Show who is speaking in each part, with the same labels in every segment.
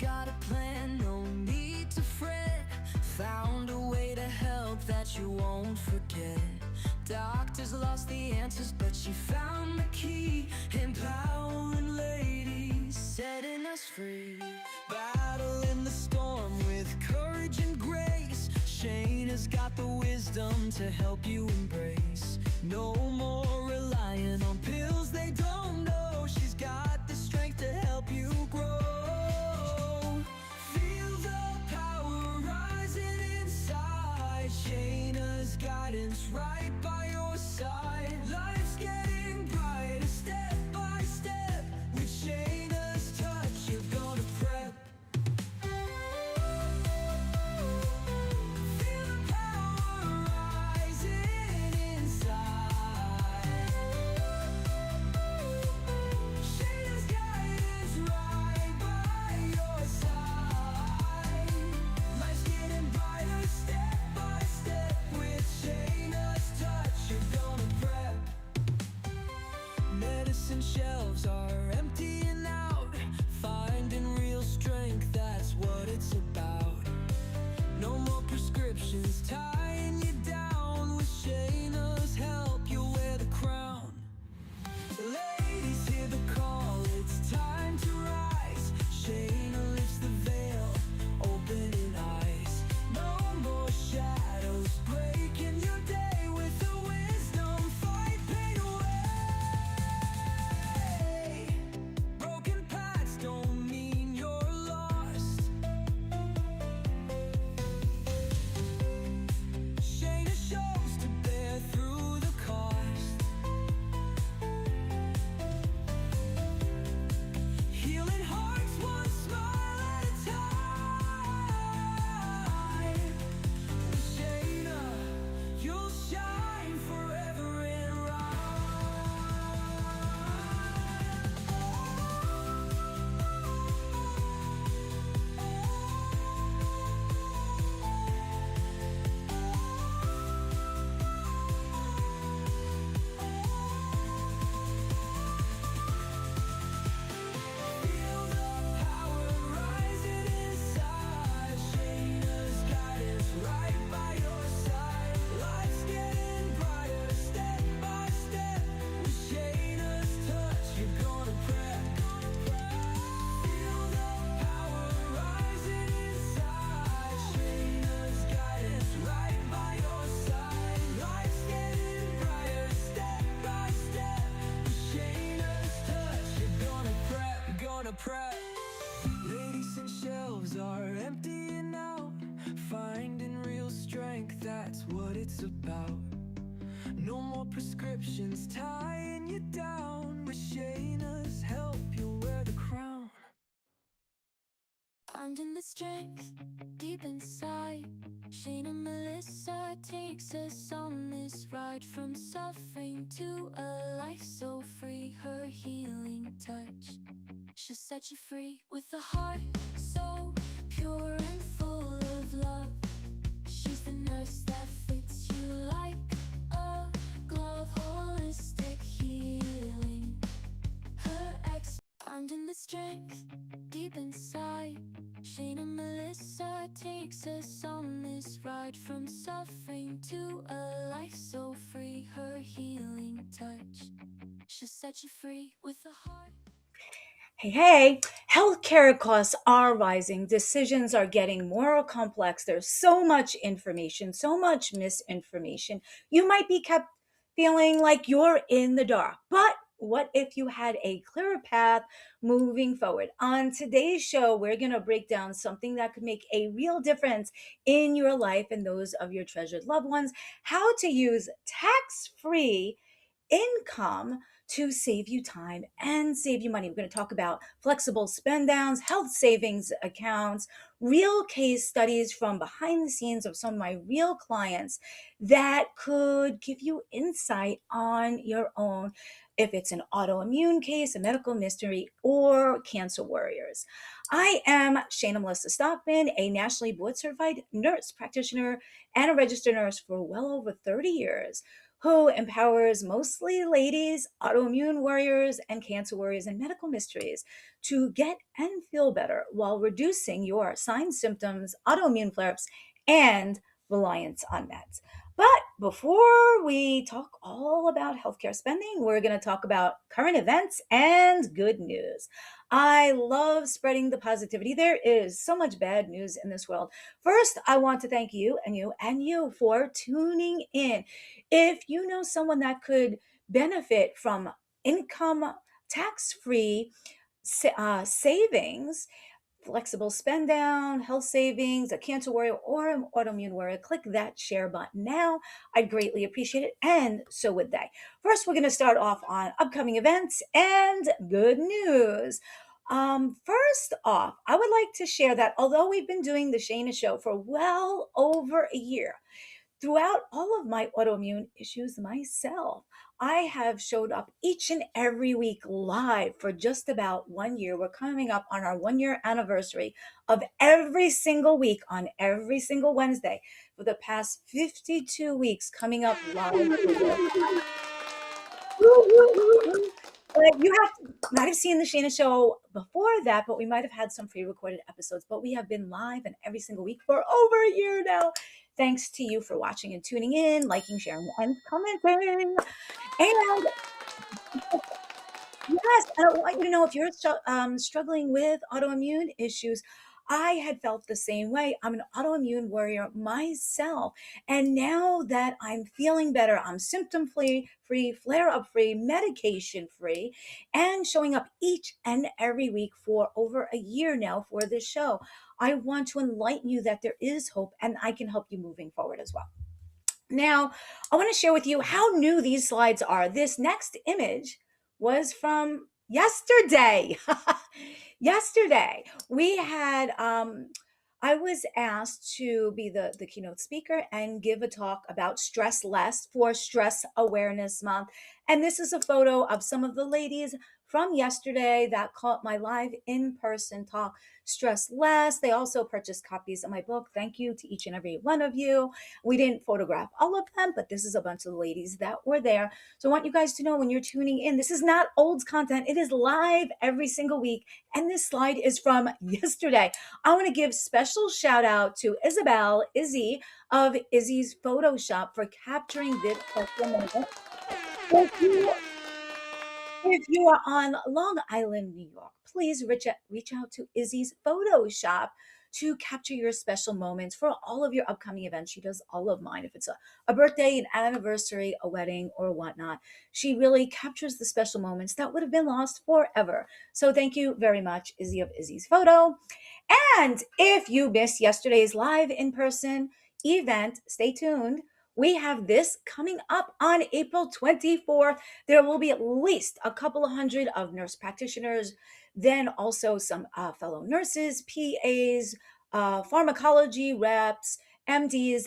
Speaker 1: got a plan, no need to fret. Found a way to help that you won't forget. Doctors lost the answers, but she found the key. Empowering ladies, setting us free. Battling the storm with courage and grace. Shayna's got the wisdom to help you embrace. No more relying on pills they don't know. She's got the strength to help you grow. Feel the power rising inside. Shayna's guidance right by your side. Life's getting brighter step by step. With Shayna's touch, you're gonna prep. Feel the power rising inside. Shayna's guidance right by your side. Life's getting brighter step by step. With Shayna's touch, you're gonna prep. Medicine shelves are emptying out. Finding real strength, that's what it's about. No more prescriptions tying you down. With Shayna's help, you'll wear the crown. Ladies, hear the call, it's time to rise. Shayna lifts the veil, opening eyes. No more shadows breaking your day. With her wisdom, fight pain away. Broken paths don't mean you're lost. Shayna shows to bear through the cost. Healing hearts one smile at a time. With Shayna, you'll shine forever and feel the power rising inside. Shayna's guidance right by your side. Life's getting brighter step by step. With Shayna's touch, you're gonna prep. Feel the power rising inside. Shayna's guidance right by your side. Life's getting brighter step by step. With Shayna's touch, you're gonna prep. You're gonna prep. Ladies and shelves are emptying out. Finding real strength, that's what it's about. No more prescriptions tying you down. With Shayna's help, you'll wear the crown. Finding the strength deep inside. Shayna Melissa takes us on this ride. From suffering to a life so free. Her healing touch, she'll set you free. With a heart so pure and full of love. She's the nurse that fits you like a glove. Holistic healing. Her ex finding the strength deep inside. Shayna Melissa takes us on this ride. From suffering to a life so free. Her healing touch, she'll set you free. With a heart.
Speaker 2: Hey, healthcare costs are rising. Decisions are getting more complex. There's so much information, so much misinformation. You might be kept feeling like you're in the dark. But what if you had a clearer path moving forward? On today's show, we're going to break down something that could make a real difference in your life and those of your treasured loved ones. How to use tax free income to save you time and save you money. We're going to talk about flexible spend downs, health savings accounts, real case studies from behind the scenes of some of my real clients that could give you insight on your own if it's an autoimmune case, a medical mystery, or cancer warriors. I am Shayna Melissa Stockman, a nationally board certified nurse practitioner and a registered nurse for well over 30 years, who empowers mostly ladies, autoimmune warriors, and cancer warriors and medical mysteries to get and feel better while reducing your signs, symptoms, autoimmune flare ups, and reliance on meds. But before we talk all about healthcare spending, we're going to talk about current events and good news. I love spreading the positivity. There is so much bad news in this world. First, I want to thank you and you and you for tuning in. If you know someone that could benefit from income tax free savings, flexible spend down, health savings, a cancer warrior, or an autoimmune warrior, click that share button now. I'd greatly appreciate it, and so would they. First, we're going to start off on upcoming events and good news. First off, I would like to share that although we've been doing the Shayna Show for well over a year, throughout all of my autoimmune issues myself, I have showed up each and every week live for just about 1 year. We're coming up on our 1 year anniversary of every single week on every single Wednesday for the past 52 weeks coming up live. But you might have seen the Shayna Show before that, but we might have had some pre-recorded episodes. But we have been live and every single week for over a year now. Thanks to you for watching and tuning in, liking, sharing, and commenting. And yes, and I want you to know if you're struggling with autoimmune issues, I had felt the same way. I'm an autoimmune warrior myself. And now that I'm feeling better, I'm symptom free, flare up free, medication free, and showing up each and every week for over a year now for this show. I want to enlighten you that there is hope and I can help you moving forward as well. Now, I want to share with you how new these slides are. This next image was from yesterday. Yesterday, we had, I was asked to be the keynote speaker and give a talk about stress less for Stress Awareness Month. And this is a photo of some of the ladies from yesterday that caught my live in-person talk, Stress Less. They also purchased copies of my book. Thank you to each and every one of you. We didn't photograph all of them, but this is a bunch of the ladies that were there. So I want you guys to know when you're tuning in, this is not old content. It is live every single week. And this slide is from yesterday. I want to give special shout out to Izzy of Izzy's Photoshop for capturing this special moment. If you are on Long Island, New York, please reach out to Izzy's Photoshop to capture your special moments for all of your upcoming events. She does all of mine. If it's a birthday, an anniversary, a wedding, or whatnot, she really captures the special moments that would have been lost forever. So thank you very much, Izzy of Izzy's Photo. And if you missed yesterday's live in-person event, stay tuned. We have this coming up on April 24th. There will be at least a couple of hundred of nurse practitioners, then also some fellow nurses, PAs, pharmacology reps, MDs,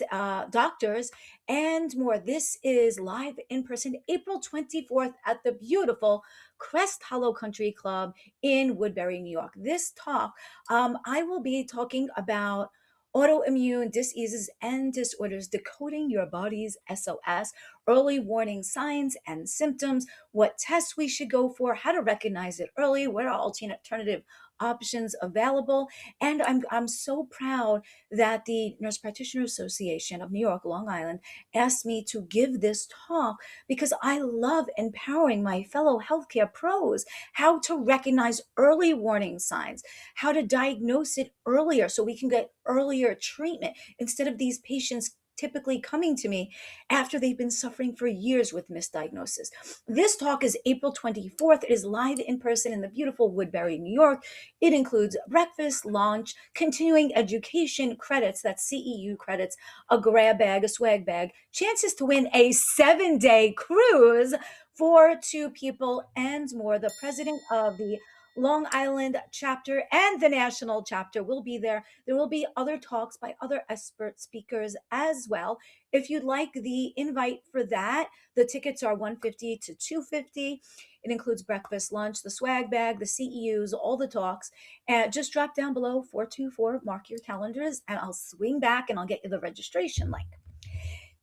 Speaker 2: doctors, and more. This is live in person April 24th at the beautiful Crest Hollow Country Club in Woodbury, New York. This talk, I will be talking about autoimmune diseases and disorders, decoding your body's SOS, early warning signs and symptoms, what tests we should go for, how to recognize it early, what are alternative options available. And I'm so proud that the Nurse Practitioner Association of New York, Long Island, asked me to give this talk because I love empowering my fellow healthcare pros how to recognize early warning signs, how to diagnose it earlier so we can get earlier treatment instead of these patients typically coming to me after they've been suffering for years with misdiagnosis. This talk is April 24th. It is live in person in the beautiful Woodbury, New York. It includes breakfast, lunch, continuing education credits, that's CEU credits, a grab bag, a swag bag, chances to win a 7-day cruise for 2 people, and more. The president of the Long Island chapter and the national chapter will be there. There will be other talks by other expert speakers as well. If you'd like the invite for that, the tickets are $150 to $250. It includes breakfast, lunch, the swag bag, the CEUs, all the talks. And just drop down below 424, mark your calendars, and I'll swing back and I'll get you the registration link.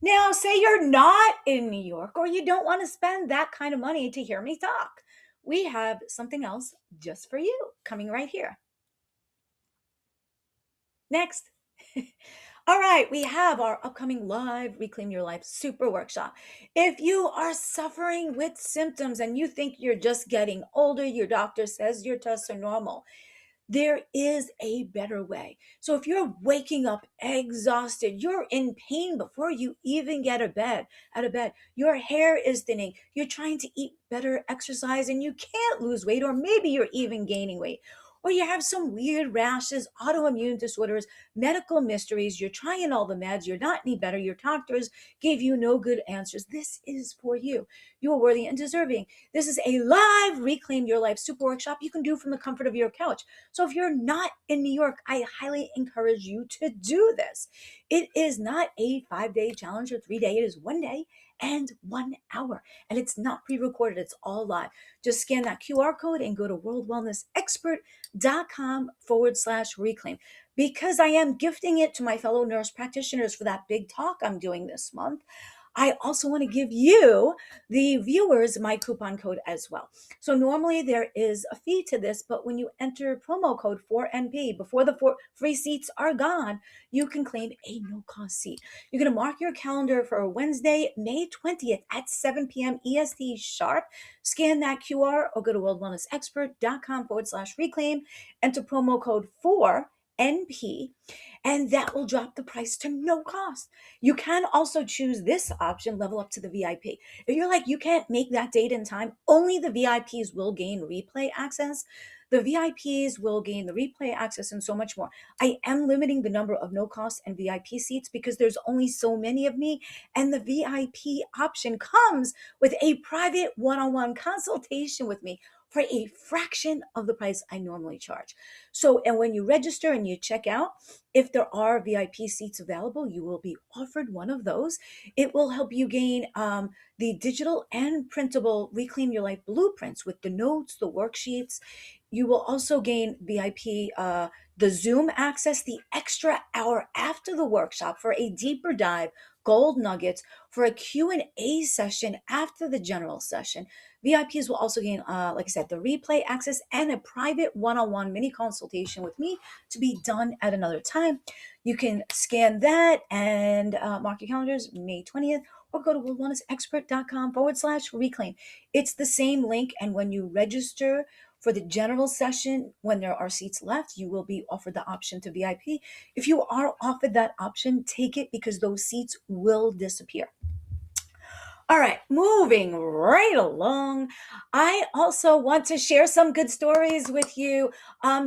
Speaker 2: Now, say you're not in New York or you don't want to spend that kind of money to hear me talk. We have something else just for you coming right here. Next. All right, we have our upcoming live Reclaim Your Life Super Workshop. If you are suffering with symptoms and you think you're just getting older, your doctor says your tests are normal, there is a better way. So if you're waking up exhausted, you're in pain before you even get out of bed, your hair is thinning, you're trying to eat better, exercise, and you can't lose weight, or maybe you're even gaining weight, or you have some weird rashes, autoimmune disorders, medical mysteries, you're trying all the meds, you're not any better, your doctors gave you no good answers. This is for you. You are worthy and deserving. This is a live Reclaim Your Life Super Workshop you can do from the comfort of your couch. So if you're not in New York, I highly encourage you to do this. It is not a 5-day challenge or 3-day. It is 1 day and 1 hour. And it's not pre-recorded. It's all live. Just scan that QR code and go to worldwellnessexpert.com/reclaim. Because I am gifting it to my fellow nurse practitioners for that big talk I'm doing this month, I also want to give you, the viewers, my coupon code as well. So normally there is a fee to this, but when you enter promo code 4NP, before the free seats are gone, you can claim a no-cost seat. You're going to mark your calendar for Wednesday, May 20th at 7 p.m. EST sharp. Scan that QR or go to worldwellnessexpert.com/reclaim, enter promo code 4NP, and that will drop the price to no cost. You can also choose this option, level up to the VIP. If you're like, you can't make that date and time, only the VIPs will gain replay access. The VIPs will gain the replay access and so much more. I am limiting the number of no cost and VIP seats because there's only so many of me. And the VIP option comes with a private one-on-one consultation with me for a fraction of the price I normally charge. So, and when you register and you check out, if there are VIP seats available, you will be offered one of those. It will help you gain the digital and printable Reclaim Your Life blueprints with the notes, the worksheets. You will also gain VIP, the Zoom access, the extra hour after the workshop for a deeper dive, gold nuggets, for a Q&A session after the general session. VIPs will also gain, like I said, the replay access and a private one-on-one mini consultation with me to be done at another time. You can scan that and mark your calendars, May 20th, or go to worldwellnessexpert.com/reclaim. It's the same link. And when you register for the general session, when there are seats left, you will be offered the option to VIP. If you are offered that option, take it because those seats will disappear. All right, moving right along. I also want to share some good stories with you.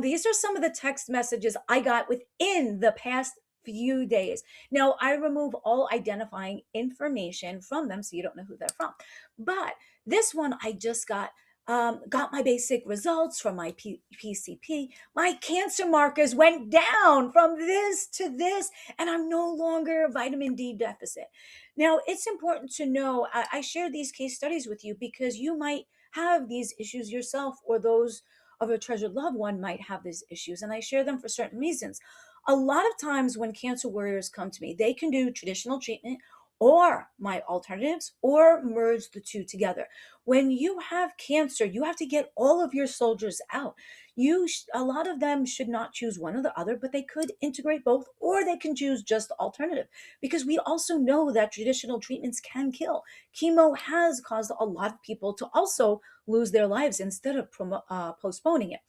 Speaker 2: These are some of the text messages I got within the past few days. Now, I remove all identifying information from them so you don't know who they're from. But this one I just got my basic results from my PCP. My cancer markers went down from this to this, and I'm no longer vitamin D deficit. Now, it's important to know, I share these case studies with you because you might have these issues yourself, or those of a treasured loved one might have these issues, and I share them for certain reasons. A lot of times when cancer warriors come to me, they can do traditional treatment or my alternatives, or merge the two together. When you have cancer, you have to get all of your soldiers out. A lot of them should not choose one or the other, but they could integrate both, or they can choose just the alternative, because we also know that traditional treatments can kill. Chemo has caused a lot of people to also lose their lives instead of postponing it.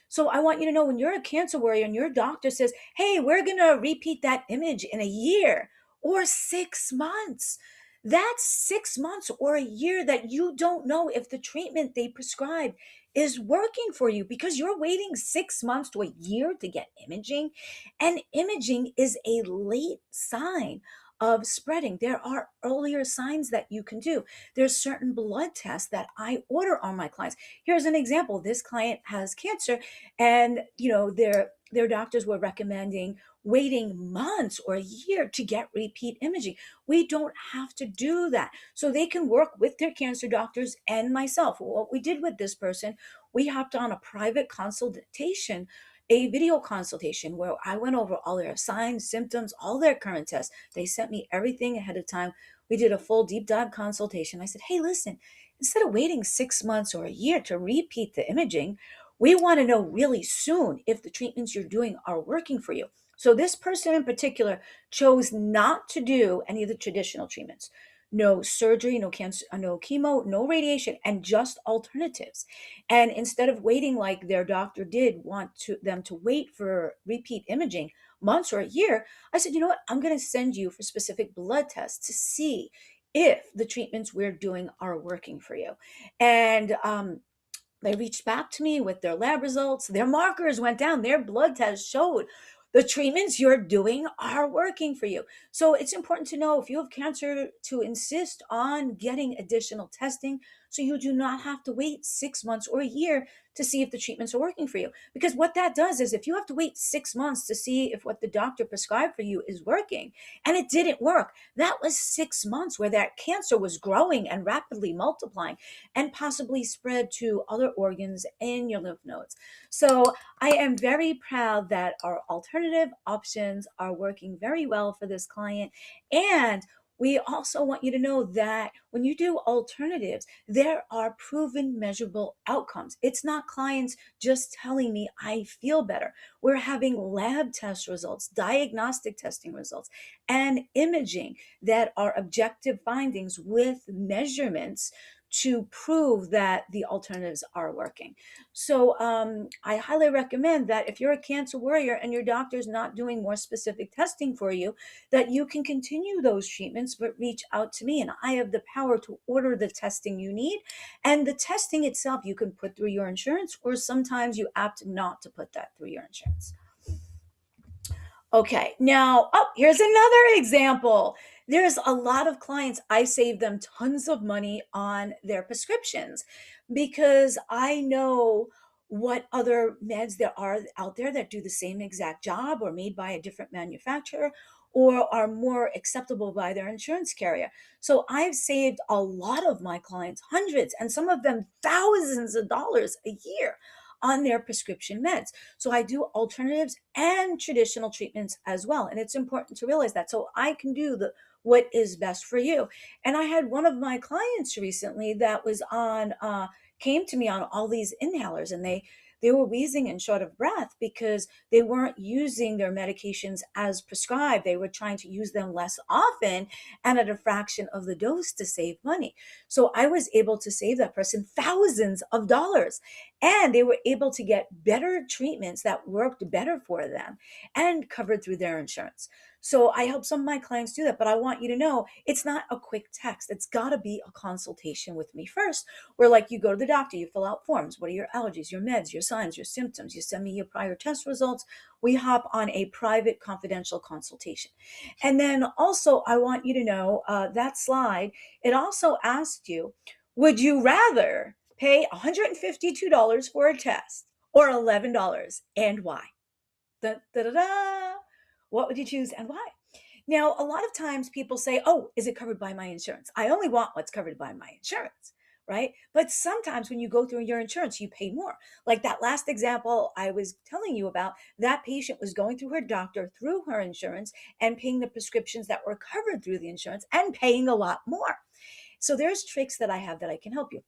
Speaker 2: So I want you to know, when you're a cancer warrior and your doctor says, hey, we're going to repeat that image in a year or 6 months, that's 6 months or a year that you don't know if the treatment they prescribe is working for you, because you're waiting 6 months to a year to get imaging. And imaging is a late sign of spreading. There are earlier signs that you can do. There's certain blood tests that I order on my clients. Here's an example. This client has cancer, and their doctors were recommending waiting months or a year to get repeat imaging. We don't have to do that. So they can work with their cancer doctors and myself. What we did with this person, we hopped on a private consultation a video consultation where I went over all their signs, symptoms, all their current tests. They sent me everything ahead of time. We did a full deep dive consultation. I said, hey, listen, instead of waiting 6 months or a year to repeat the imaging, we want to know really soon if the treatments you're doing are working for you. So this person in particular chose not to do any of the traditional treatments. No surgery, no cancer, no chemo, no radiation, and just alternatives. And instead of waiting like their doctor did want them to wait for repeat imaging months or a year, I said, you know what? I'm going to send you for specific blood tests to see if the treatments we're doing are working for you. And they reached back to me with their lab results. Their markers went down. Their blood tests showed the treatments you're doing are working for you. So it's important to know if you have cancer to insist on getting additional testing so you do not have to wait 6 months or a year to see if the treatments are working for you. Because what that does is if you have to wait 6 months to see if what the doctor prescribed for you is working and it didn't work, that was 6 months where that cancer was growing and rapidly multiplying and possibly spread to other organs in your lymph nodes. So I am very proud that our alternative options are working very well for this client. And we also want you to know that when you do alternatives, there are proven measurable outcomes. It's not clients just telling me I feel better. We're having lab test results, diagnostic testing results, and imaging that are objective findings with measurements to prove that the alternatives are working. So I highly recommend that if you're a cancer warrior and your doctor's not doing more specific testing for you, that you can continue those treatments, but reach out to me and I have the power to order the testing you need. And the testing itself you can put through your insurance, or sometimes you opt not to put that through your insurance. Okay, now, oh, here's another example. There's a lot of clients, I save them tons of money on their prescriptions because I know what other meds there are out there that do the same exact job or made by a different manufacturer or are more acceptable by their insurance carrier. So I've saved a lot of my clients hundreds and some of them thousands of dollars a year on their prescription meds. So I do alternatives and traditional treatments as well. And it's important to realize that. So I can do the what is best for you. And I had one of my clients recently that was on came to me on all these inhalers and they were wheezing and short of breath because they weren't using their medications as prescribed. They were trying to use them less often and at a fraction of the dose to save money. So I was able to save that person thousands of dollars and they were able to get better treatments that worked better for them and covered through their insurance. So I help some of my clients do that, but I want you to know it's not a quick text. It's got to be a consultation with me first, where like you go to the doctor, you fill out forms. What are your allergies, your meds, your signs, your symptoms? You send me your prior test results. We hop on a private confidential consultation. And then also I want you to know that slide, it also asked you, would you rather pay $152 for a test or $11 and why? Da, da, da, da. What would you choose and why? Now, a lot of times people say, oh, is it covered by my insurance? I only want what's covered by my insurance, right? But sometimes when you go through your insurance, you pay more. Like that last example I was telling you about, that patient was going through her doctor through her insurance and paying the prescriptions that were covered through the insurance and paying a lot more. So there's tricks that I have that I can help you.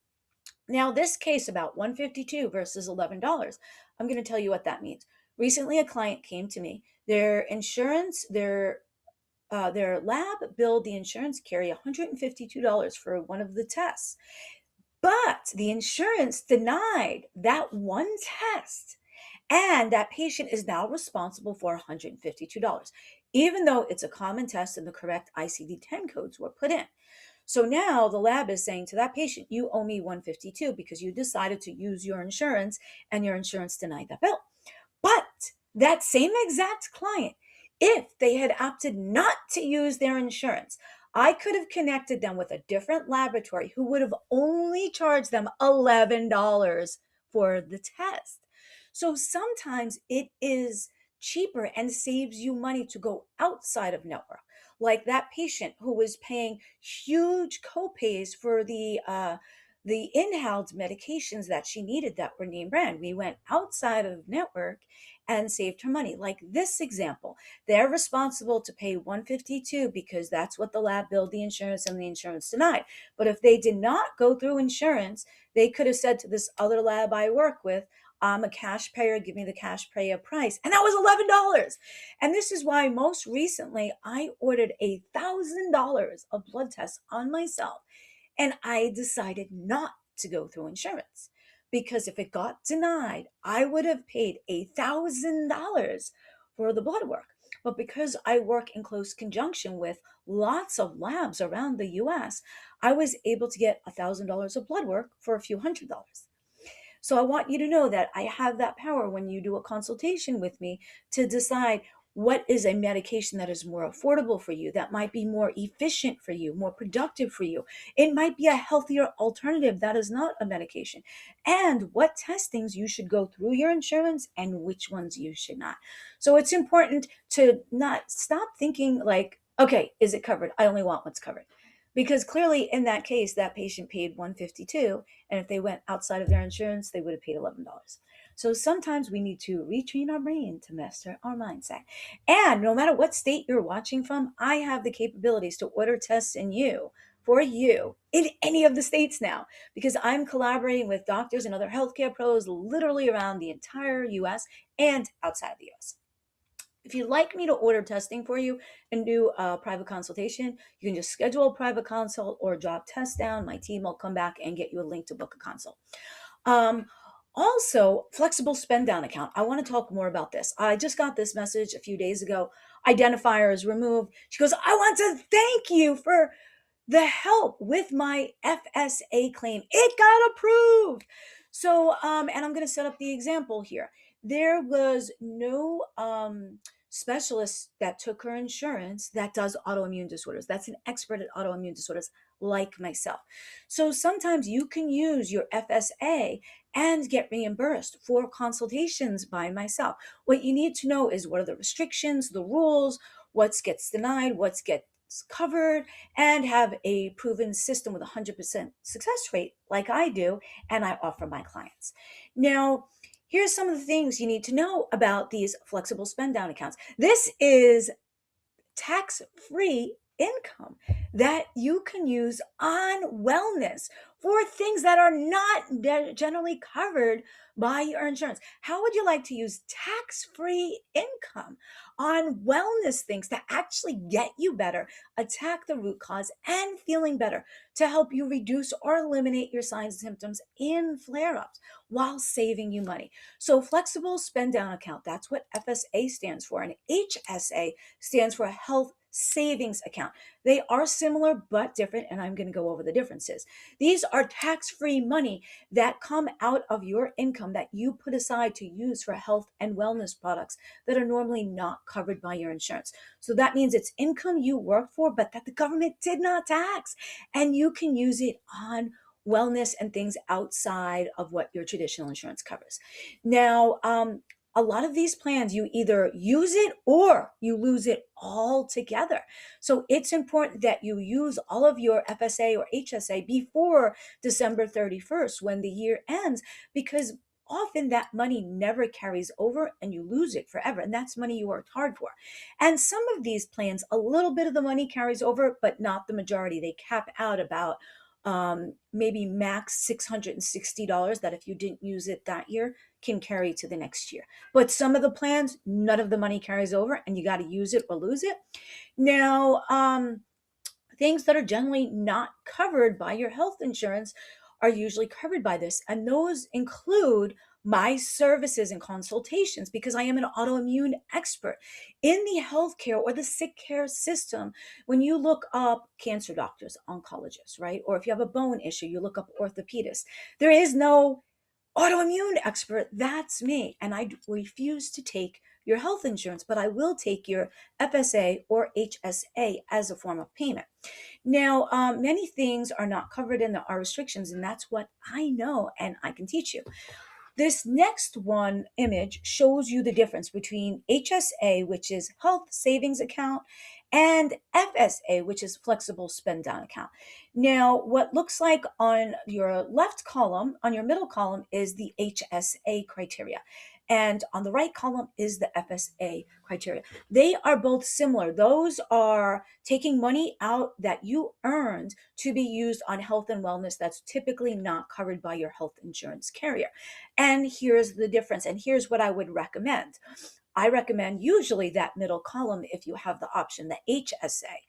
Speaker 2: Now, this case about 152 versus $11, I'm going to tell you what that means. Recently, a client came to me. Their insurance, their lab billed the insurance carrier $152 for one of the tests, but the insurance denied that one test, and that patient is now responsible for $152, even though it's a common test and the correct ICD-10 codes were put in. So now the lab is saying to that patient, you owe me 152 because you decided to use your insurance and your insurance denied that bill. But that same exact client, if they had opted not to use their insurance, I could have connected them with a different laboratory who would have only charged them $11 for the test. So sometimes it is cheaper and saves you money to go outside of network. Like that patient who was paying huge copays for the the in-house medications that she needed that were name brand. We went outside of network and saved her money. Like this example, they're responsible to pay 152 because that's what the lab billed the insurance and the insurance denied. But if they did not go through insurance, they could have said to this other lab I work with, I'm a cash payer, give me the cash payer price. And that was $11. And this is why most recently I ordered $1,000 of blood tests on myself. And I decided not to go through insurance because if it got denied, I would have paid $1,000 for the blood work. But because I work in close conjunction with lots of labs around the US, I was able to get $1,000 of blood work for a few $100s. So I want you to know that I have that power when you do a consultation with me to decide what is a medication that is more affordable for you, that might be more efficient for you, more productive for you. It might be a healthier alternative that is not a medication. And what testings you should go through your insurance and which ones you should not. So it's important to not stop thinking like, okay, is it covered? I only want what's covered. Because clearly in that case, that patient paid 152, and if they went outside of their insurance, they would have paid $11. So sometimes we need to retrain our brain to master our mindset. And no matter what state you're watching from, I have the capabilities to order tests for you in any of the states now because I'm collaborating with doctors and other healthcare pros literally around the entire US and outside the US. If you'd like me to order testing for you and do a private consultation, you can just schedule a private consult or drop tests down. My team will come back and get you a link to book a consult. Um, Also, flexible spend down account. I want to talk more about this. I just got this message a few days ago. Identifier is removed. She goes, I want to thank you for the help with my FSA claim. It got approved. So, and I'm going to set up the example here. There was no specialist that took her insurance that does autoimmune disorders. That's an expert at autoimmune disorders like myself. So sometimes you can use your FSA and get reimbursed for consultations by myself. What you need to know is what are the restrictions, the rules, what gets denied, what gets covered, and have a proven system with 100% success rate like I do and I offer my clients. Now, here's some of the things you need to know about these flexible spend down accounts. This is tax-free income that you can use on wellness for things that are not generally covered by your insurance. How would you like to use tax-free income on wellness things to actually get you better, attack the root cause, and feeling better to help you reduce or eliminate your signs and symptoms in flare-ups while saving you money? So flexible spend down account, that's what FSA stands for, and HSA stands for health savings account. They are similar but different, and I'm going to go over the differences. These are tax-free money that come out of your income that you put aside to use for health and wellness products that are normally not covered by your insurance. So that means it's income you work for, but that the government did not tax, and you can use it on wellness and things outside of what your traditional insurance covers. Now, a lot of these plans, you either use it or you lose it altogether. So it's important that you use all of your FSA or HSA before December 31st when the year ends, because often that money never carries over and you lose it forever. And that's money you worked hard for. And some of these plans, a little bit of the money carries over, but not the majority. They cap out about maybe max $660 that if you didn't use it that year can carry to the next year. But some of the plans, none of the money carries over and you got to use it or lose it. Now, things that are generally not covered by your health insurance are usually covered by this. And those include my services and consultations because I am an autoimmune expert in the healthcare or the sick care system. When you look up cancer doctors, oncologists, right? Or if you have a bone issue, you look up orthopedists. There is no autoimmune expert. That's me. And I refuse to take your health insurance, but I will take your FSA or HSA as a form of payment. Now, many things are not covered and there are restrictions, and that's what I know and I can teach you. This next one image shows you the difference between HSA, which is health savings account, and FSA, which is flexible spend down account. Now, what looks like on your left column, on your middle column, is the HSA criteria. And on the right column is the FSA criteria. They are both similar. Those are taking money out that you earned to be used on health and wellness that's typically not covered by your health insurance carrier. And here's the difference. And here's what I would recommend. I recommend usually that middle column if you have the option, the HSA,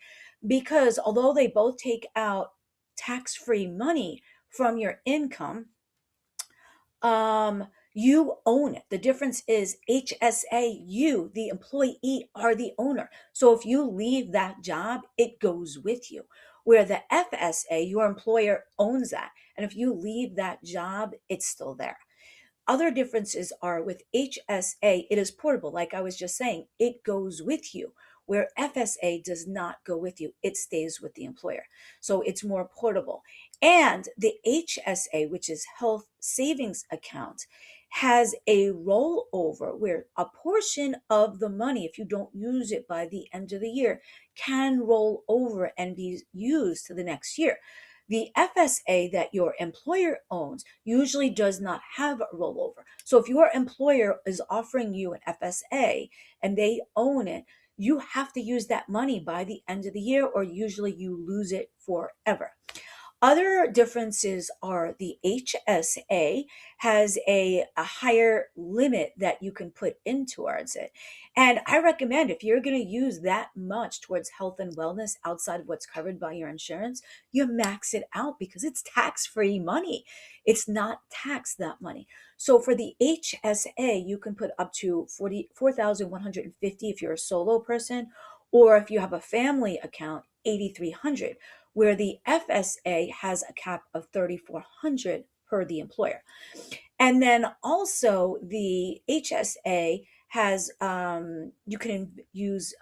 Speaker 2: because although they both take out tax free money from your income, you own it. The difference is HSA, you, the employee, are the owner. So if you leave that job, it goes with you. Where the FSA, your employer owns that. And if you leave that job, it's still there. Other differences are with HSA, it is portable. Like I was just saying, it goes with you, where FSA does not go with you. It stays with the employer. So it's more portable. And the HSA, which is Health Savings Account, has a rollover where a portion of the money, if you don't use it by the end of the year, can roll over and be used to the next year. The FSA that your employer owns usually does not have a rollover. So if your employer is offering you an FSA and they own it, you have to use that money by the end of the year, or usually you lose it forever. Other differences are the HSA has a higher limit that you can put in towards it. And I recommend if you're going to use that much towards health and wellness outside of what's covered by your insurance, you max it out because it's tax free money. It's not taxed that money. So for the HSA, you can put up to 44,150 if you're a solo person, or if you have a family account, 8,300, where the FSA has a cap of 3,400 per the employer. And then also the HSA has you can use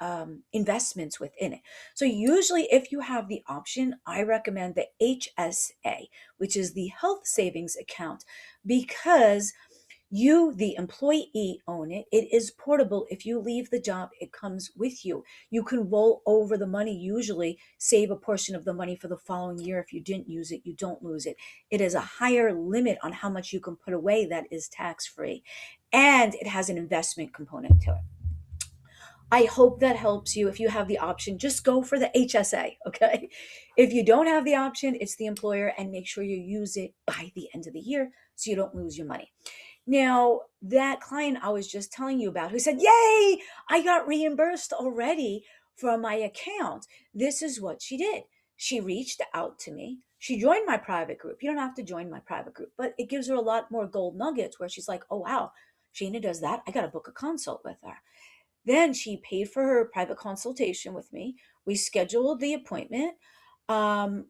Speaker 2: investments within it. So usually if you have the option, I recommend the HSA, which is the health savings account, because you, the employee, own it. It is portable. If you leave the job, it comes with you. You can roll over the money, usually save a portion of the money for the following year. If you didn't use it, you don't lose it. It is a higher limit on how much you can put away that is tax free. And it has an investment component to it. I hope that helps you. If you have the option, just go for the HSA, okay? If you don't have the option, it's the employer, and make sure you use it by the end of the year so you don't lose your money. Now, that client I was just telling you about who said, Yay, I got reimbursed already from my account. This is what she did. She reached out to me. She joined my private group. You don't have to join my private group, but it gives her a lot more gold nuggets where she's like, oh, wow, Shayna does that. I got to book a consult with her. Then she paid for her private consultation with me. We scheduled the appointment. Um,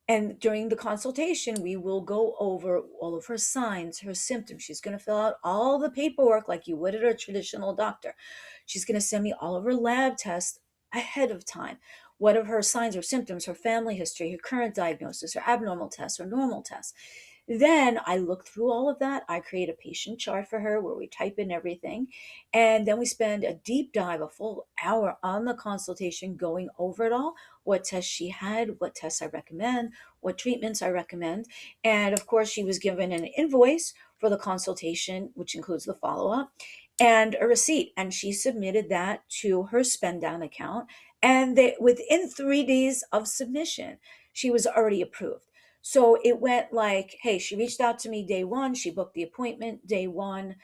Speaker 2: and during the consultation, we will go over all of her signs, her symptoms. She's going to fill out all the paperwork like you would at a traditional doctor. She's going to send me all of her lab tests ahead of time. What are her signs or symptoms, her family history, her current diagnosis, her abnormal tests, her normal tests. Then I look through all of that. I create a patient chart for her where we type in everything. And then we spend a deep dive, a full hour on the consultation going over it all, what tests she had, what tests I recommend, what treatments I recommend. And of course, she was given an invoice for the consultation, which includes the follow up, and a receipt. And she submitted that to her spend down account. And within 3 days of submission, she was already approved. So it went like, hey, she reached out to me day one, she booked the appointment day one,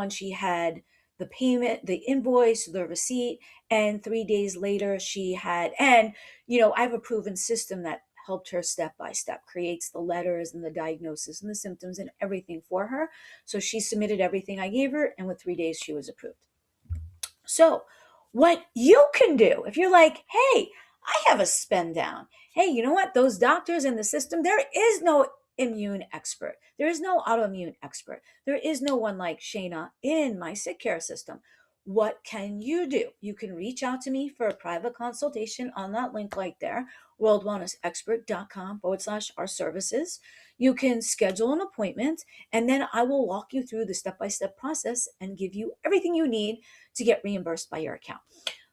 Speaker 2: she had the payment, the invoice, the receipt, and 3 days later she had, and I have a proven system that helped her step by step, creates the letters and the diagnosis and the symptoms and everything for her. So she submitted everything I gave her, and with 3 days she was approved. So, what you can do if you're like, hey, I have a spend down. Hey, you know what? Those doctors in the system, there is no immune expert. There is no autoimmune expert. There is no one like Shayna in my sick care system. what can you do? You can reach out to me for a private consultation on that link right there, worldwellnessexpert.com/our services. You can schedule an appointment, and then I will walk you through the step by step process and give you everything you need to get reimbursed by your account.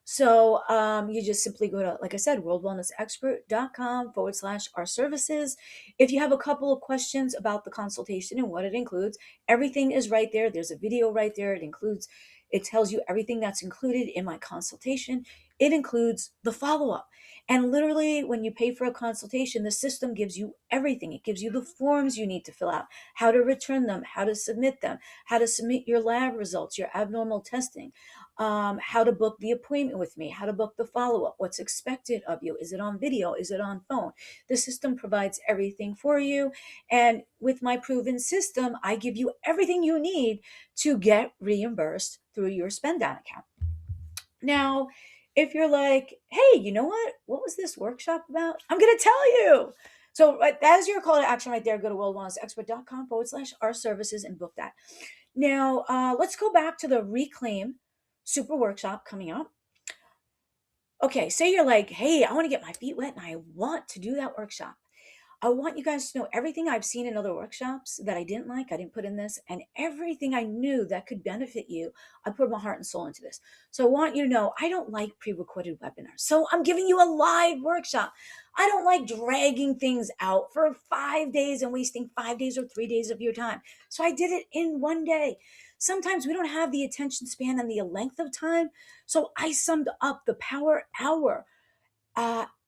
Speaker 2: So you just simply go to, like I said, worldwellnessexpert.com/our services. If you have a couple of questions about the consultation and what it includes, everything is right there. There's a video right there. It tells you everything that's included in my consultation. It includes the follow up. And literally, when you pay for a consultation, the system gives you everything. It gives you the forms you need to fill out, how to return them, how to submit them, how to submit your lab results, your abnormal testing, how to book the appointment with me, how to book the follow up, what's expected of you. Is it on video? Is it on phone? The system provides everything for you. And with my proven system, I give you everything you need to get reimbursed through your spend down account. Now, if you're like, hey, you know what? What was this workshop about? I'm going to tell you. So that is your call to action right there. Go to worldwellnessexpert.com/our services and book that. Now, let's go back to the Reclaim Super Workshop coming up. Okay, say you're like, hey, I want to get my feet wet and I want to do that workshop. I want you guys to know everything I've seen in other workshops that I didn't like, I didn't put in this, and everything I knew that could benefit you, I put my heart and soul into this. So I want you to know I don't like pre-recorded webinars. So I'm giving you a live workshop. I don't like dragging things out for 5 days and wasting 5 days or 3 days of your time. So I did it in one day. Sometimes we don't have the attention span and the length of time. So I summed up the power hour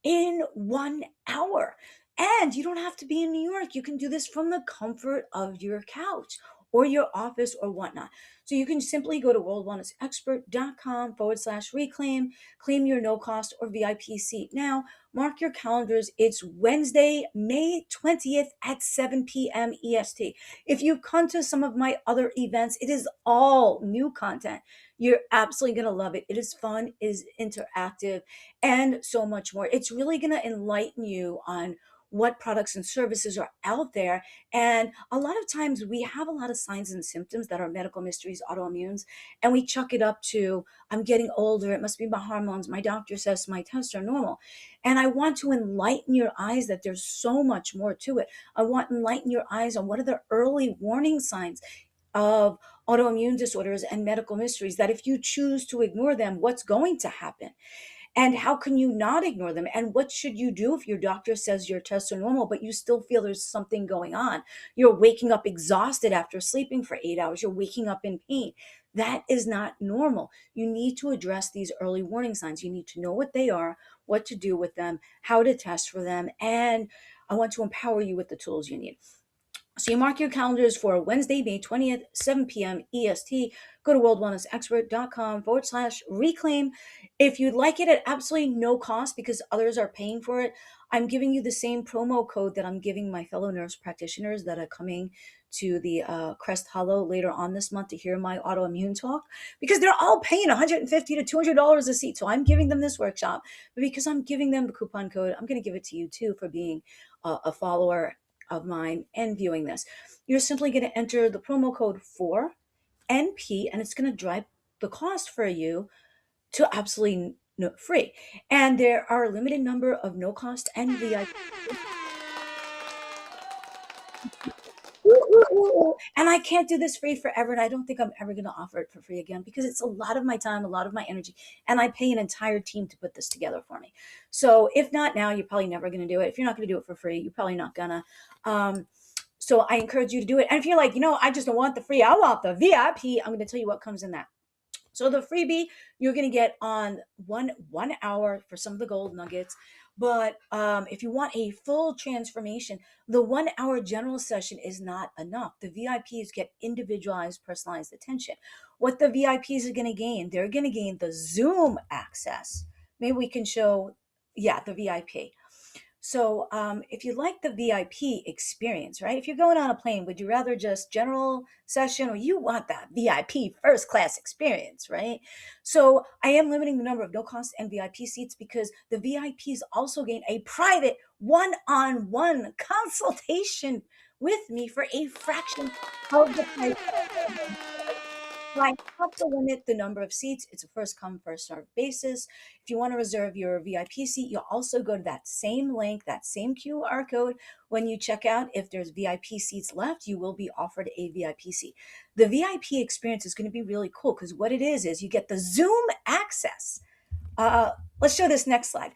Speaker 2: in 1 hour. And you don't have to be in New York. You can do this from the comfort of your couch or your office or whatnot. So you can simply go to worldwellnessexpert.com/reclaim, claim your no cost or VIP seat. Now, mark your calendars. It's Wednesday, May 20th at 7 p.m. EST. If you've come to some of my other events, it is all new content. You're absolutely going to love it. It is fun, it is interactive, and so much more. It's really going to enlighten you on what products and services are out there. And a lot of times we have a lot of signs and symptoms that are medical mysteries, autoimmunes, and we chuck it up to, I'm getting older, it must be my hormones, my doctor says my tests are normal. And I want to enlighten your eyes that there's so much more to it. I want to enlighten your eyes on what are the early warning signs of autoimmune disorders and medical mysteries, that if you choose to ignore them, what's going to happen? And how can you not ignore them? And what should you do if your doctor says your tests are normal, but you still feel there's something going on? You're waking up exhausted after sleeping for 8 hours. You're waking up in pain. That is not normal. You need to address these early warning signs. You need to know what they are, what to do with them, how to test for them. And I want to empower you with the tools you need. So you mark your calendars for Wednesday, May 20th, 7 p.m. EST. Go to worldwellnessexpert.com/reclaim. If you'd like it at absolutely no cost because others are paying for it, I'm giving you the same promo code that I'm giving my fellow nurse practitioners that are coming to the Crest Hollow later on this month to hear my autoimmune talk, because they're all paying $150 to $200 a seat. So I'm giving them this workshop, but because I'm giving them the coupon code, I'm going to give it to you too for being a follower of mine and viewing this. You're simply going to enter the promo code 4NP, and it's going to drive the cost for you to absolutely free. And there are a limited number of no cost and VIP. And I can't do this free forever. And I don't think I'm ever going to offer it for free again, because it's a lot of my time, a lot of my energy. And I pay an entire team to put this together for me. So if not now, you're probably never going to do it. If you're not going to do it for free, you're probably not going to. So I encourage you to do it. And if you're like, I just don't want the free, I want the VIP, I'm going to tell you what comes in that. So the freebie you're going to get on one hour for some of the gold nuggets. But if you want a full transformation, the 1 hour general session is not enough. The VIPs get individualized, personalized attention. What the VIPs are going to gain, they're going to gain the Zoom access. Maybe we can show, the VIP. So if you like the VIP experience, right? If you're going on a plane, would you rather just general session, or you want that VIP first class experience, right? So I am limiting the number of no cost and VIP seats because the VIPs also gain a private one-on-one consultation with me for a fraction of the price. I have to limit the number of seats. It's a first come, first served basis. If you want to reserve your VIP seat, you'll also go to that same link, that same QR code. When you check out, if there's VIP seats left, you will be offered a VIP seat. The VIP experience is going to be really cool because what it is you get the Zoom access. Let's show this next slide.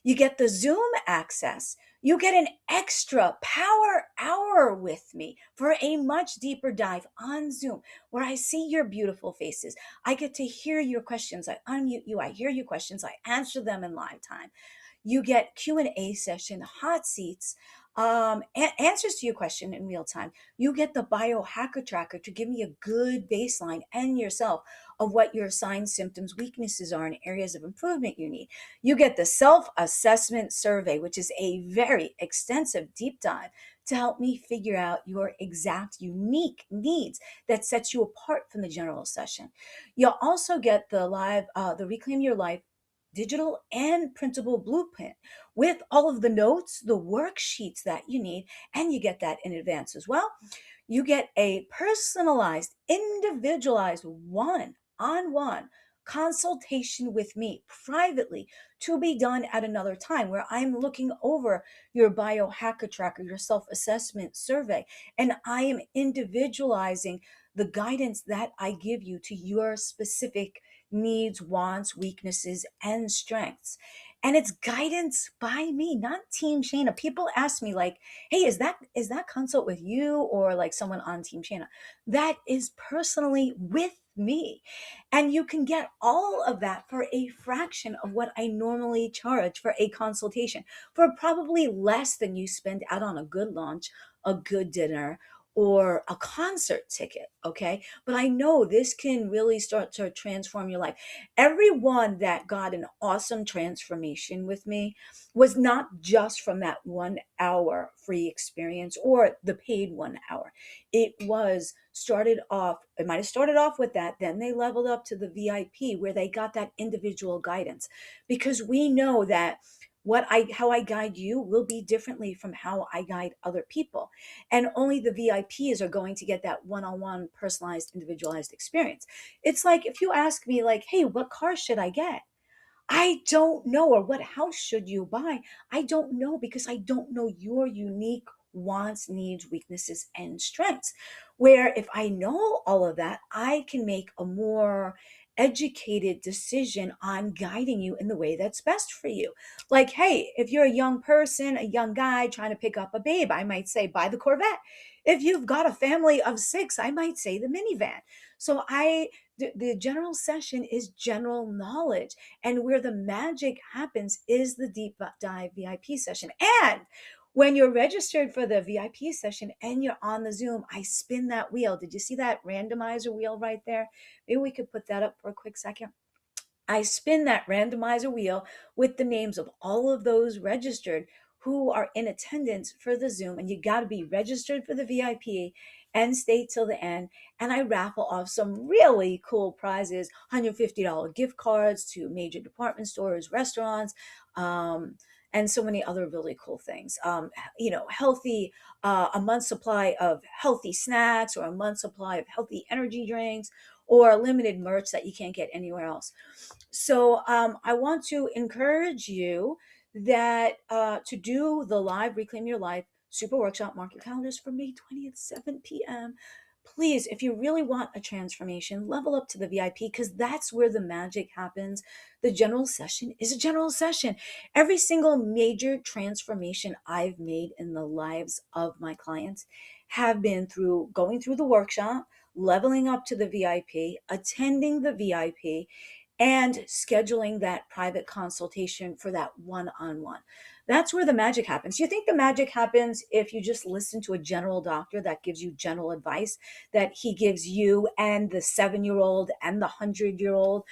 Speaker 2: You get the Zoom access. You get an extra power hour with me for a much deeper dive on Zoom where I see your beautiful faces. I get to hear your questions. I unmute you. I hear your questions. I answer them in live time. You get Q&A session, hot seats, answers to your question in real time. You get the biohacker tracker to give me a good baseline and yourself of what your signs, symptoms, weaknesses are, and areas of improvement you need. You get the self-assessment survey, which is a very extensive deep dive to help me figure out your exact unique needs that sets you apart from the general session. You'll also get the Reclaim Your Life digital and printable blueprint with all of the notes, the worksheets that you need, and you get that in advance as well. You get a personalized, individualized one-on-one consultation with me privately to be done at another time where I'm looking over your biohacker tracker, your self-assessment survey, and I am individualizing the guidance that I give you to your specific needs, wants, weaknesses, and strengths. And it's guidance by me, not Team Shayna. People ask me like, "Hey, is that consult with you or like someone on Team Shayna?" That is personally with me. And you can get all of that for a fraction of what I normally charge for a consultation, for probably less than you spend out on a good lunch, a good dinner, or a concert ticket, okay? But I know this can really start to transform your life. Everyone that got an awesome transformation with me was not just from that 1 hour free experience or the paid 1 hour. It might have started off with that, then they leveled up to the VIP where they got that individual guidance. Because we know that how I guide you will be differently from how I guide other people. And only the VIPs are going to get that one-on-one personalized, individualized experience. It's like if you ask me like, "Hey, what car should I get?" I don't know. Or what house should you buy? I don't know because I don't know your unique wants, needs, weaknesses, and strengths. Where if I know all of that, I can make a more educated decision on guiding you in the way that's best for you. Like, hey, if you're a young person, a young guy trying to pick up a babe, I might say buy the Corvette. If you've got a family of 6, I might say the minivan. So the general session is general knowledge. And where the magic happens is the deep dive VIP session. And when you're registered for the VIP session and you're on the Zoom, I spin that wheel. Did you see that randomizer wheel right there? Maybe we could put that up for a quick second. I spin that randomizer wheel with the names of all of those registered who are in attendance for the Zoom. And you got to be registered for the VIP and stay till the end. And I raffle off some really cool prizes, $150 gift cards to major department stores, restaurants, and so many other really cool things. Healthy, a month supply of healthy snacks or a month supply of healthy energy drinks or limited merch that you can't get anywhere else. So I want to encourage you that to do the live Reclaim Your Life Super Workshop. Mark your calendars for May 20th, 7 p.m. Please, if you really want a transformation, level up to the VIP because that's where the magic happens. The general session is a general session. Every single major transformation I've made in the lives of my clients have been through going through the workshop, leveling up to the VIP, attending the VIP, and scheduling that private consultation for that one-on-one. That's where the magic happens. You think the magic happens if you just listen to a general doctor that gives you general advice that he gives you and the 7-year-old and the 100-year-old,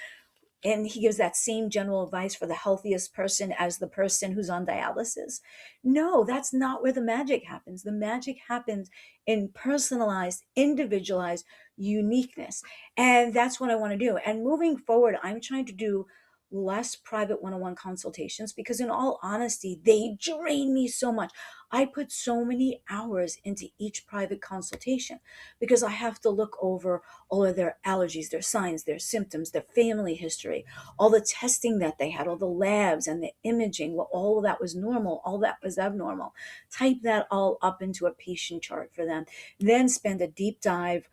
Speaker 2: and he gives that same general advice for the healthiest person as the person who's on dialysis? No, that's not where the magic happens. The magic happens in personalized, individualized uniqueness. And that's what I want to do. And moving forward, I'm trying to do less private one-on-one consultations because, in all honesty, they drain me so much. I put so many hours into each private consultation because I have to look over all of their allergies, their signs, their symptoms, their family history, all the testing that they had, all the labs and the imaging, well, all of that was normal, all that was abnormal. Type that all up into a patient chart for them, then spend a deep dive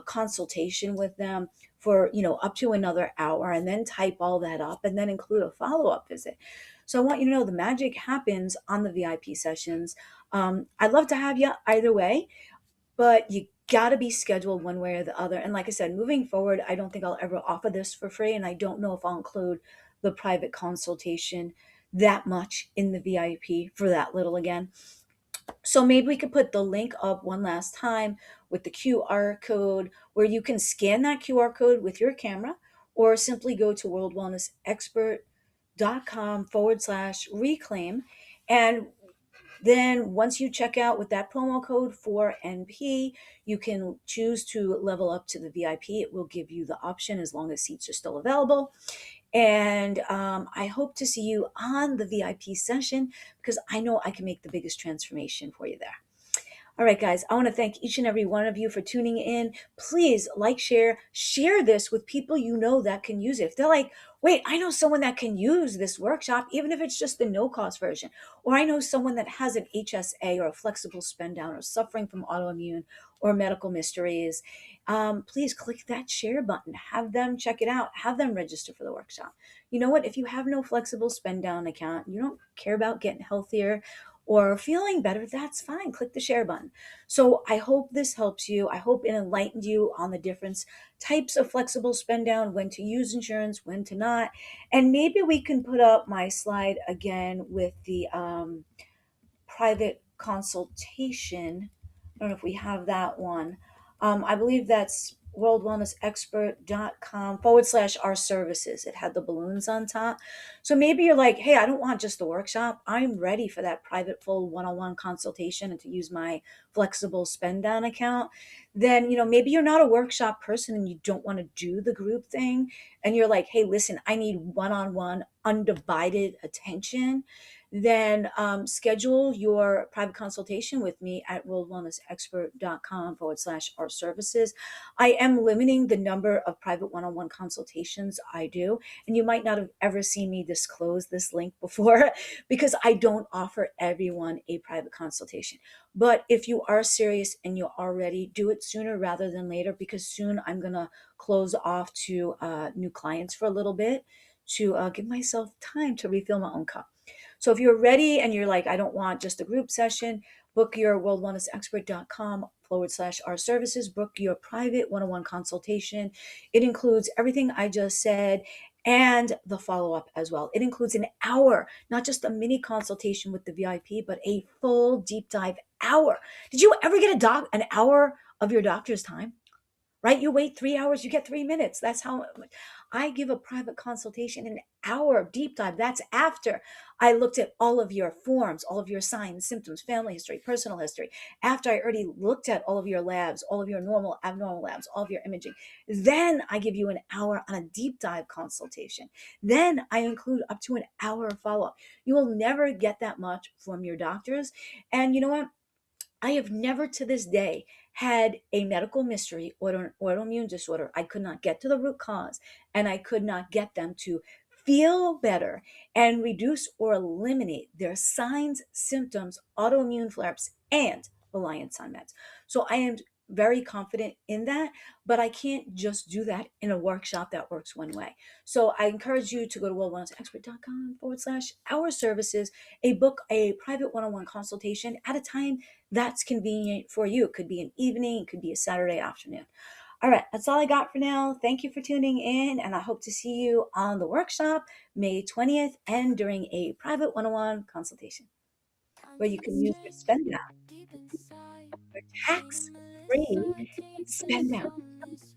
Speaker 2: consultation with them for up to another hour, and then type all that up and then include a follow-up visit. So I want you to know the magic happens on the VIP sessions. I'd love to have you either way, but you got to be scheduled one way or the other. And like I said, moving forward, I don't think I'll ever offer this for free, and I don't know if I'll include the private consultation that much in the VIP for that little again. So maybe we could put the link up one last time with the QR code where you can scan that QR code with your camera, or simply go to worldwellnessexpert.com/reclaim. And then once you check out with that promo code for NP, you can choose to level up to the VIP. It will give you the option as long as seats are still available. And I hope to see you on the VIP session because I know I can make the biggest transformation for you there. All right, guys, I want to thank each and every one of you for tuning in. Please like, share this with people you know that can use it. If they're like, wait, I know someone that can use this workshop, even if it's just the no cost version, or I know someone that has an HSA or a flexible spend down or suffering from autoimmune or medical mysteries, please click that share button. Have them check it out. Have them register for the workshop. You know what? If you have no flexible spend down account, you don't care about getting healthier or feeling better, that's fine. Click the share button. So I hope this helps you. I hope it enlightened you on the different types of flexible spend down, when to use insurance, when to not. And maybe we can put up my slide again with the private consultation. I don't know if we have that one. I believe that's worldwellnessexpert.com/our services. It had the balloons on top. So maybe you're like, hey, I don't want just the workshop. I'm ready for that private full one-on-one consultation and to use my flexible spend down account. Then, maybe you're not a workshop person and you don't want to do the group thing. And you're like, hey, listen, I need one-on-one undivided attention. Then schedule your private consultation with me at worldwellnessexpert.com/our services. I am limiting the number of private one-on-one consultations I do, and you might not have ever seen me disclose this link before because I don't offer everyone a private consultation. But if you are serious and you are ready, do it sooner rather than later, because soon I'm going to close off to new clients for a little bit to give myself time to refill my own cup. So if you're ready and you're like, I don't want just a group session, book your worldwellnessexpert.com/our services, book your private one-on-one consultation. It includes everything I just said and the follow-up as well. It includes an hour, not just a mini consultation with the VIP, but a full deep dive hour. Did you ever get an hour of your doctor's time? Right? You wait 3 hours, you get 3 minutes. That's how I give a private consultation, an hour of deep dive. That's after I looked at all of your forms, all of your signs, symptoms, family history, personal history. After I already looked at all of your labs, all of your normal, abnormal labs, all of your imaging. Then I give you an hour on a deep dive consultation. Then I include up to an hour of follow-up. You will never get that much from your doctors. And you know what? I have never to this day had a medical mystery or an autoimmune disorder. I could not get to the root cause, and I could not get them to feel better and reduce or eliminate their signs, symptoms, autoimmune flare ups, and reliance on meds. So I am very confident in that, but I can't just do that in a workshop that works one way. So I encourage you to go to worldwellnessexpert.com/our services, book a private one-on-one consultation at a time that's convenient for you. It could be an evening, it could be a Saturday afternoon. All right, that's all I got for now. Thank you for tuning in, and I hope to see you on the workshop May 20th and during a private one-on-one consultation where you can use your spend down,
Speaker 1: Deep inside,
Speaker 2: tax free
Speaker 1: minimalistic, I take
Speaker 2: spend
Speaker 1: things
Speaker 2: down.
Speaker 1: from this